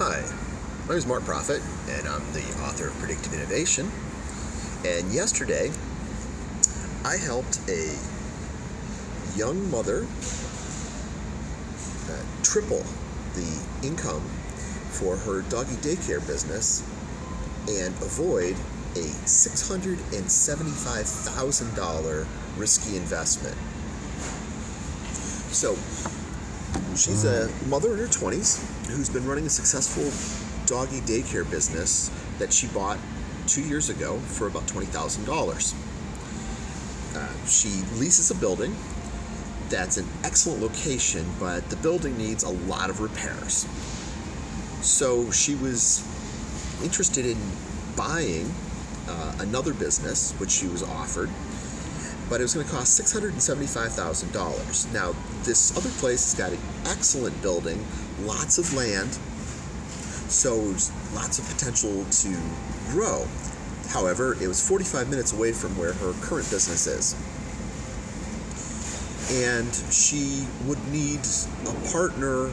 Hi, my name is Mark Profit, and I'm the author of Predictive Innovation. And yesterday, I helped a young mother triple the income for her doggy daycare business and avoid a $675,000 risky investment. So, she's a mother in her 20s who's been running a successful doggy daycare business that she bought 2 years ago for about $20,000. She leases a building that's an excellent location, but the building needs a lot of repairs. So she was interested in buying another business, which she was offered, but it was going to cost $675,000. Now, this other place has got an excellent building, lots of land, so lots of potential to grow. However, it was 45 minutes away from where her current business is. And she would need a partner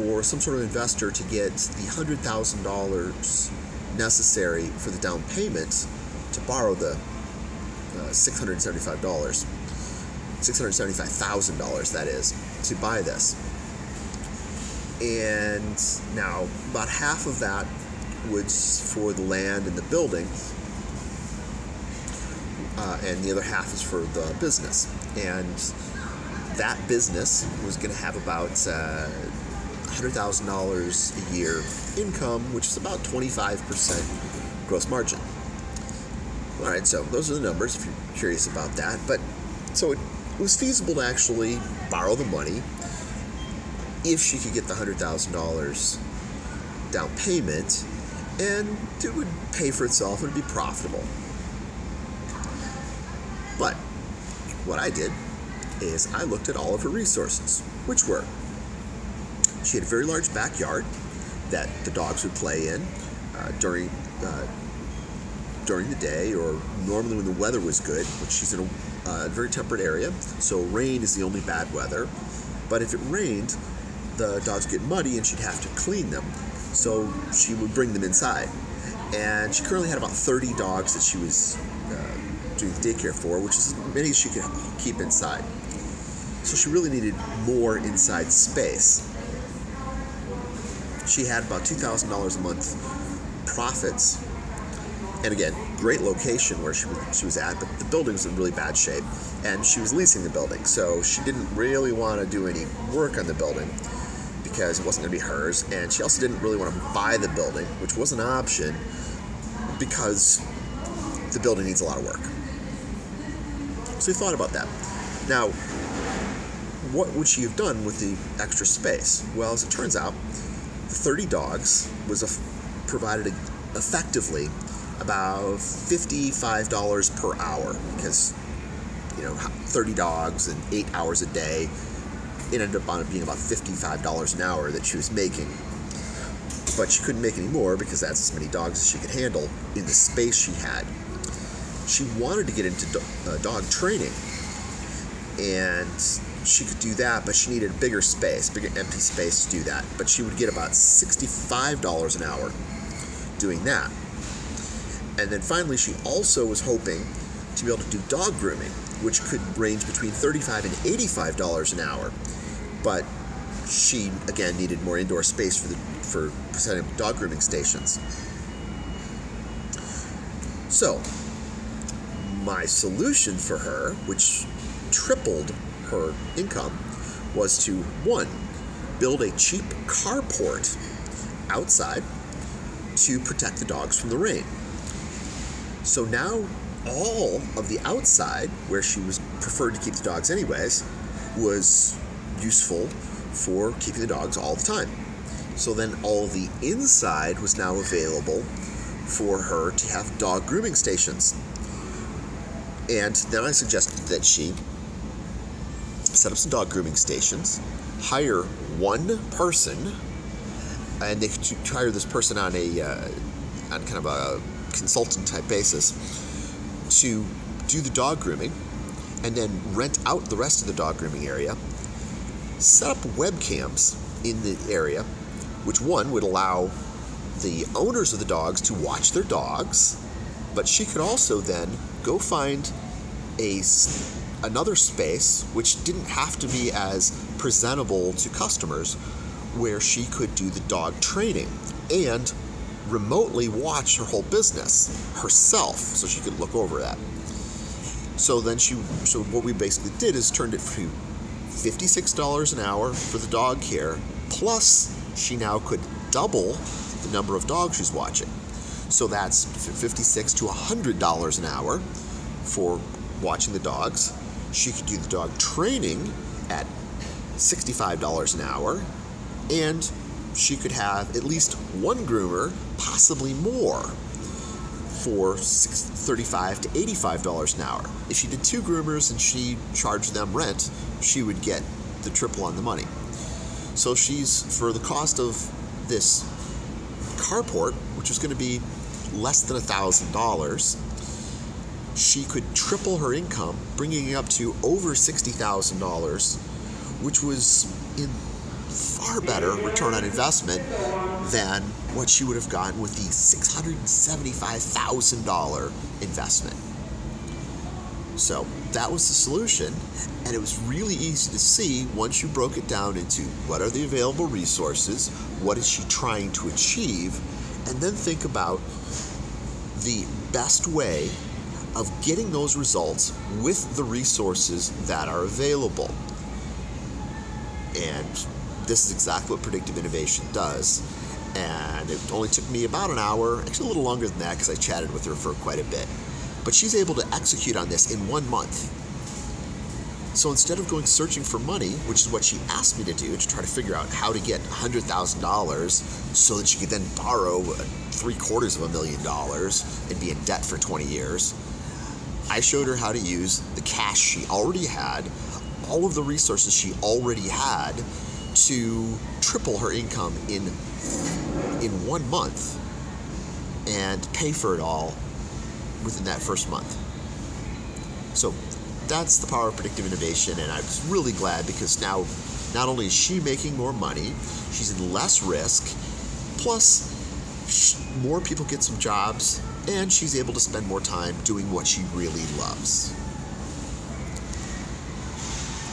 or some sort of investor to get the $100,000 necessary for the down payment to borrow the $675,000, that is, to buy this. And now, about half of that was for the land and the building, and the other half is for the business. And that business was going to have about $100,000 a year income, which is about 25% gross margin. All right, so those are the numbers if you're curious about that. But so it was feasible to actually borrow the money if she could get the $100,000 down payment, and it would pay for itself and it'd be profitable. But what I did is I looked at all of her resources, which were she had a very large backyard that the dogs would play in during the day, or normally when the weather was good, which she's in a very temperate area, so rain is the only bad weather. But if it rained, the dogs get muddy and she'd have to clean them, so she would bring them inside. And she currently had about 30 dogs that she was doing daycare for, which is as many as she could keep inside. So she really needed more inside space. She had about $2,000 a month profits. And again, great location where she was at, but the building was in really bad shape, and she was leasing the building, so she didn't really want to do any work on the building because it wasn't going to be hers, and she also didn't really want to buy the building, which was an option because the building needs a lot of work. So we thought about that. Now, what would she have done with the extra space? Well, as it turns out, the 30 dogs provided effectively about $55 per hour, because 30 dogs and 8 hours a day, it ended up being about $55 an hour that she was making. But she couldn't make any more because that's as many dogs as she could handle in the space she had. She wanted to get into dog training, and she could do that, but she needed a bigger empty space to do that. But she would get about $65 an hour doing that. And then finally, she also was hoping to be able to do dog grooming, which could range between $35 and $85 an hour. But she, again, needed more indoor space for setting up dog grooming stations. So, my solution for her, which tripled her income, was to, 1, build a cheap carport outside to protect the dogs from the rain. So now all of the outside, where she was preferred to keep the dogs anyways, was useful for keeping the dogs all the time. So then all the inside was now available for her to have dog grooming stations. And then I suggested that she set up some dog grooming stations, hire one person, and they could hire this person on kind of a consultant type basis to do the dog grooming, and then rent out the rest of the dog grooming area, set up webcams in the area which one would allow the owners of the dogs to watch their dogs, but she could also then go find another space, which didn't have to be as presentable to customers, where she could do the dog training and remotely watch her whole business herself, so she could look over that. So what we basically did is turned it to $56 an hour for the dog care, plus she now could double the number of dogs she's watching. So that's $56 to $100 an hour for watching the dogs. She could do the dog training at $65 an hour, and she could have at least one groomer, possibly more, for $35 to $85 an hour. If she did two groomers and she charged them rent, she would get the triple on the money. So for the cost of this carport, which was going to be less than $1,000, she could triple her income, bringing it up to over $60,000, which was in far better return on investment than what she would have gotten with the $675,000 investment. So that was the solution, and it was really easy to see once you broke it down into what are the available resources, what is she trying to achieve, and then think about the best way of getting those results with the resources that are available. And this is exactly what predictive innovation does. And it only took me about an hour, actually a little longer than that because I chatted with her for quite a bit. But she's able to execute on this in 1 month. So instead of going searching for money, which is what she asked me to do, to try to figure out how to get $100,000 so that she could then borrow $750,000 and be in debt for 20 years, I showed her how to use the cash she already had, all of the resources she already had, to triple her income in 1 month and pay for it all within that first month. So that's the power of predictive innovation, and I was really glad because now not only is she making more money, she's in less risk, plus more people get some jobs, and she's able to spend more time doing what she really loves.